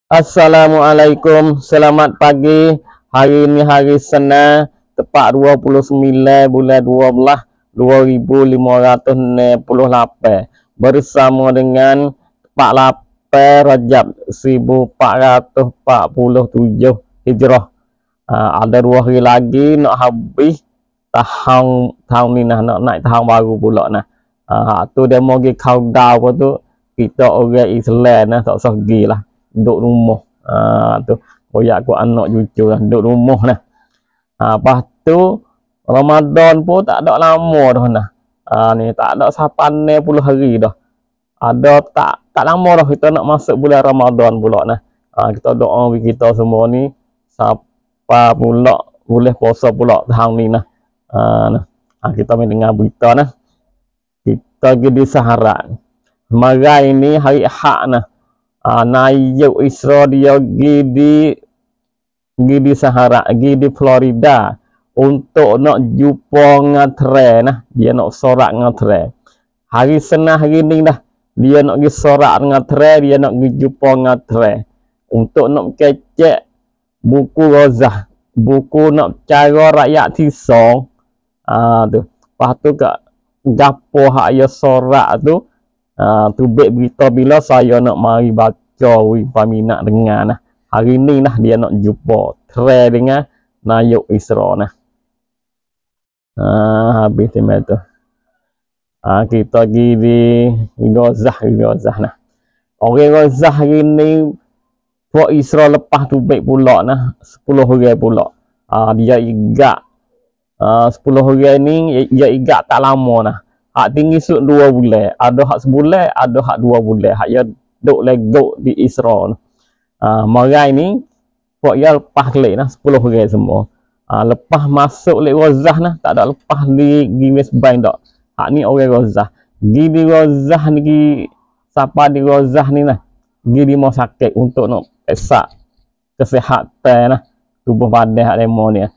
Assalamualaikum, selamat pagi. Hari ini hari Senin, tepat 29 bulan 12 2568, bersama dengan 48 Rajab 1447 Hijrah. Ada 2 hari lagi nak habis tahun ni nak naik tahun baru pula nah. Tu dia mau pergi countdown apa tu, kita orang Islam tak usah pergi lah, duduk rumah. Tu koyak aku anak cucu lah, duduk rumah nah. Lepas tu Ramadan pun tak ada lama dah nah. Ni tak ada 80 hari dah. Ada tak lama dah kita nak masuk bulan Ramadan pula nah. Kita doa bagi kita semua ni siapa pula boleh puasa pula tahun ni nah. Kita main dengar berita nah. Kita pergi di Sahara. Marai ini hari Ahad nah. Naik Isra dia pergi di Sahara, pergi di Florida untuk nak jumpa dengan tren nah. Dia nak sorak dengan tren. Hari Senin hari ni dah dia nak pergi sorak dengan tren, dia nak pergi jumpa dengan tren untuk nak kecek buku rozah, buku nak cara rakyat tisong. Tu. Lepas tu kat gapo hak ya sorak tu. Tu baik berita bila saya nak mari baca peminat dengar nah. Hari ni nah dia nak jumpa tren dengan Naik Isra nah. Habis tema tu. Kita pergi di Gazah nah. Orang Gazah hari ni buat Isra lepas tu baik pula nah, 10 hari pula. Dia igak 10 hari ni dia igak tak lama nah. Hak tinggi sud 2 bulan, ada hak sebulan, ada hak 2 bulan. Hak ya duk legok di Isra. Marai ni buat ya lepas kelik nah 10 hari semua. Lepas masuk lek Gazah nah, tak ada lepas di Mesbain dak. Hak ni orang Gazah. Gi di Gazah ni, siapa di Gazah ni nah, gi di rumah sakit untuk nak periksa kesihatan nah, tubuh badan hak demo ni.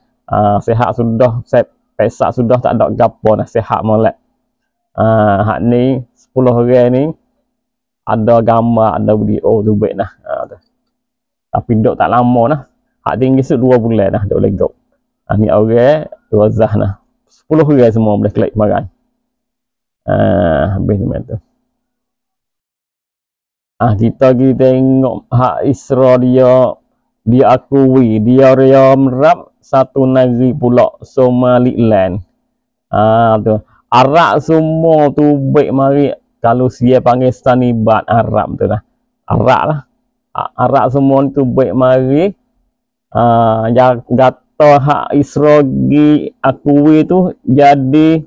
Sihat sudah, saya periksa sudah tak ada gapo nah, sihat molek. Hak ni 10 hari ni ada gambar, ada video tu baik nah. Tapi duk tak lama nah. Hak tinggi sud 2 bulan nah duk legok. Ni orang Gazah nah. 10 hari semua boleh klik makan. Habis macam tu. Kita pergi tengok hak Isra dia akui dia merap satu negeri pula Somaliland. Tu Arab semua tu baik mari kalau dia panggil Stanibat Arab tu lah. Arab lah. Arab semua tu baik mari kata hak Isra gi akui tu jadi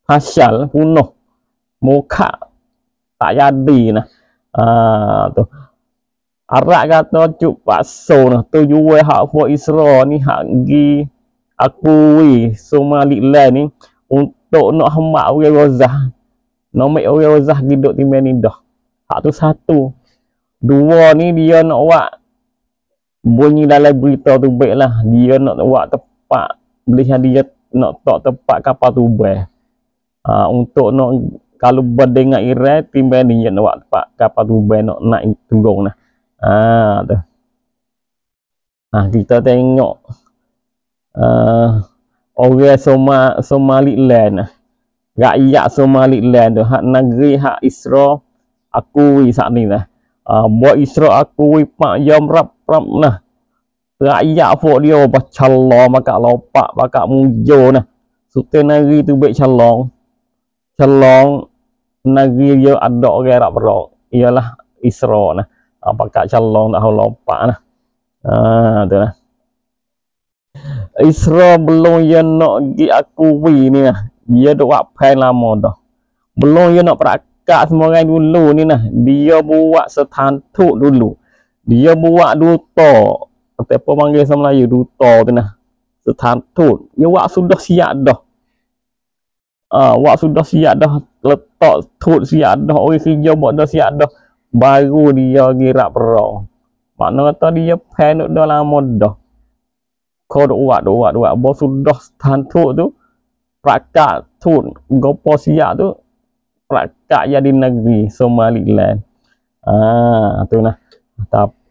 hasil punuh. Muka tak jadi nah. Tu Arab kata cuk pakso nah tu jual hak buat Isra ni hak gi akui Somaliland ni untuk nak hamba orang Gazah. Nomik orang Gazah hidup di ni dah. Hak tu satu. Dua ni dia nak buat bunyi dalam berita tu baiklah. Dia nak buat tepat. Belinya dia nak tak tepat kapal tu baik. Untuk nak kalau berdengar Iran timbang dia nak buat tepat kapal tu baik nak naik turun nah. Tu. Kita tengok orang Somaliland, rakyat Somaliland tu, hak negeri hak Isra akui saat ni lah. Buat Isra akui pak jam rap nah. Rakyat pok dia bacalong makak lopak, makak mujo nah. Suka negeri tu baik calong negeri dia ada orang rap rok. Ialah Isra nah. Pakak calong tak lopak nah. Tu lah. Isra belum dia nak gi akui ni nah. Dia duk buat plan lama dah. Belum dia nak perakat semua orang dulu ni nah. Dia buat setantuk dulu. Dia buat duta. Apa panggil sama Melayu duta tu nah. Setantuk. Dia buat sudah siap dah. Buat sudah siap dah. Letak tut siap dah. Orang kerja buat dah siap dah. Baru dia girak perang. Makna kata dia plan dah lama dah. Kau buat bos sudah tantuk tu prakak tu gopo siap tu prakak jadi negeri Somaliland. Tu nah.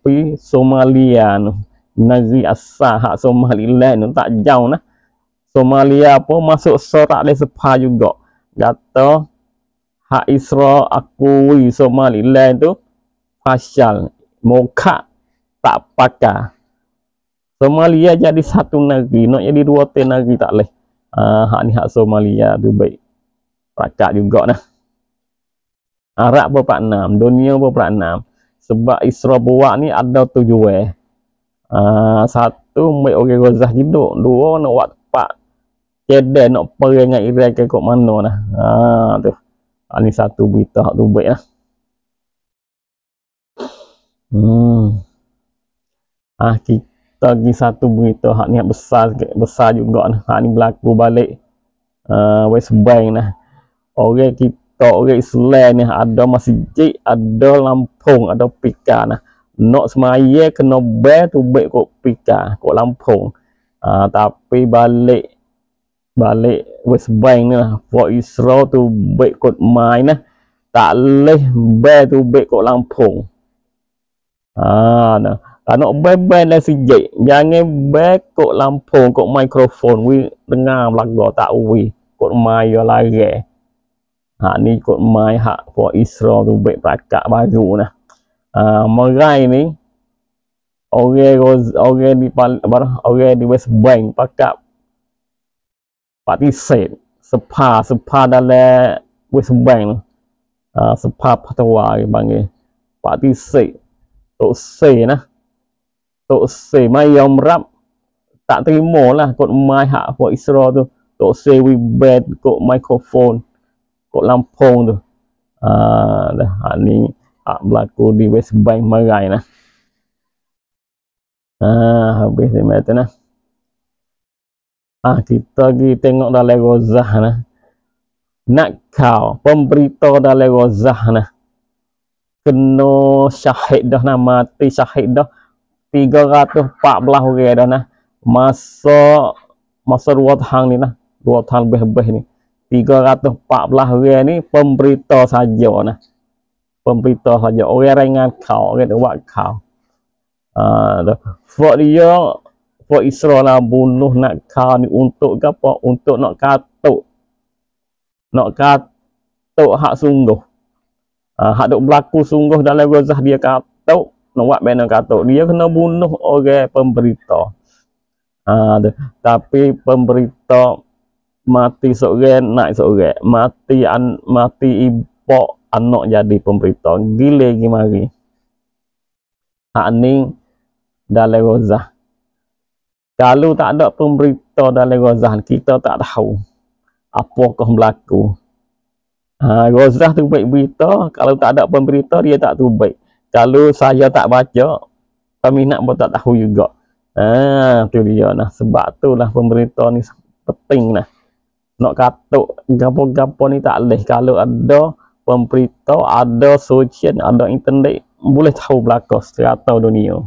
tapi Somalia tu negeri asal hak Somaliland tu tak jauh nah. Somalia pun masuk surat le sepa juga. Kata hak Israel akui Somaliland tu pasal moka tak pakai. Somalia jadi satu negeri, nak jadi dua negeri tak leh. Hak ni hak Somalia tu baik. Pakat juga nah. Arab berpak 6, dunia berpak 6. Sebab Israel buat ni ada tujuan. Satu mai orang Gaza hidup, dua nak buat tempat kedai nak perang dengan Iran ke kok mana nah. Tu. Ni satu berita tu baik lah. Kita lagi satu berita hak ni besar juga nah. Hak ni berlaku balik West Bank nah. Orang kita orang Islam ni ada masjid, ada Lampung, ada pika nah. Nak semaya kena bayar tu baik kok pika, kok Lampung. Tapi balik West Bank ni lah, for Israel tu baik kod main nah. Tak leh bayar tu baik kok Lampung. Nah. Kalau nak bayar lah sejak. Jangan bayar kok Lampung, kok mikrofon. Wi dengar belaga tak wi. Kok mai yo lari. Hak ni kok mai hak for Israel tu baik prakak baru nah. Merai ni orang di West Bank pakak partisip sepa dalam West Bank. Sepa fatwa panggil partisip tok se nah. Tok se mai yang rap tak terima lah kod mai hak for Israel tu. Tok se we bed kod mikrofon kod Lampung tu. Dah hak ni hak berlaku di West Bank Merai nah. Habis ni macam nah. Kita pergi tengok dalam Gaza nah. Nak kau pemberita dalam Gaza nah. Kena syahid dah nah, mati syahid dah 314 orang dah nah. Masa 2 tahun ni nah, 2 tahun lebih ni. 314 orang ni pemberita saja nah. Pemberita saja, orang ringan kau, orang buat kau. For dia, for Israel lah bunuh nak kau ni untuk apa? Untuk nak katuk hak sungguh. Hak duk berlaku sungguh dalam Gaza dia katuk, nak buat benda katuk. Dia kena bunuh orang pemberita. Tapi pemberita mati seorang, naik seorang. Mati ibu anak jadi pemberita. Gila gimana? Hak ni dalam Gaza. Kalau tak ada pemberita dalam Gaza, kita tak tahu apakah berlaku. Gaza tu baik berita, kalau tak ada pemberita dia tak tu baik. Kalau saya tak baca, peminat pun tak tahu juga. Tu dia nah. Sebab tu lah pemberita ni penting nah. Nak katuk gapo-gapo ni tak leh. Kalau ada pemberita, ada sosial, ada internet, boleh tahu belakang serata dunia.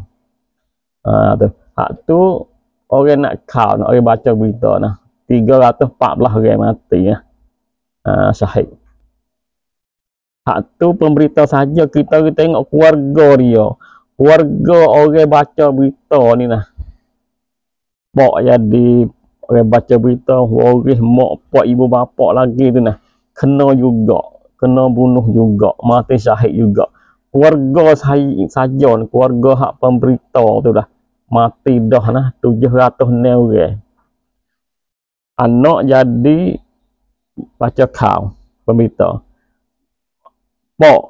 Tu. Hak tu orang nak kau, nak orang baca berita nah. 314 orang mati ya. Syahid. Hak tu pemberita saja, kita tengok keluarga dia. Keluarga orang baca berita ni nah. Pak jadi orang baca berita, orang mak pak ibu bapa lagi tu nah. Kena juga, kena bunuh juga, mati syahid juga. Keluarga saja, keluarga hak pemberita tu dah mati dah nah 700 orang. Anak jadi baca kau pemberita. Pak,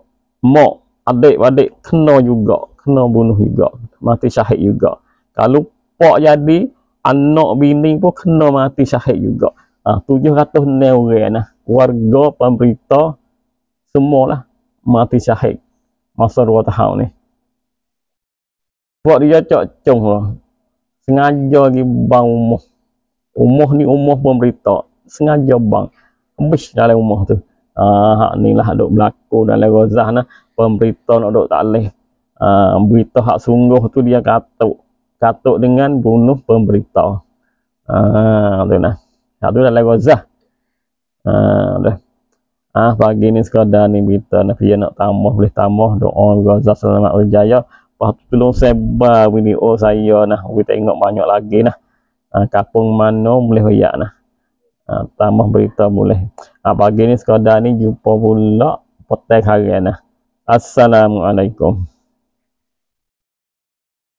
mak, adik-adik kena juga, kena bunuh juga, mati syahid juga. Kalau pak jadi anak bini pun kena mati syahid juga. 700 orang nah. Warga pemberita semualah mati syahid masa 2 tahun ni. Buat dia cok-cong lah. Sengaja lagi bang umuh ni umuh pemberita. Sengaja bang. Habis dalam umuh tu. Hak ni lah duk berlaku dalam Gaza nah. Pemberita nak duk tak leh. Berita hak sungguh tu dia katuk dengan bunuh pemberita. Tu nah. Hak tu dalam Gaza. Dah. Pagi ni sekadar ni berita nah. Dia nak tambah boleh tambah doa Gaza selamat berjaya. Lepas tu tolong sebar video saya nah, we tengok banyak lagi nah. Kapung mana boleh royak nah. Tambah berita boleh. Pagi ni sekadar ni jumpa pula potek hari nah. Assalamualaikum.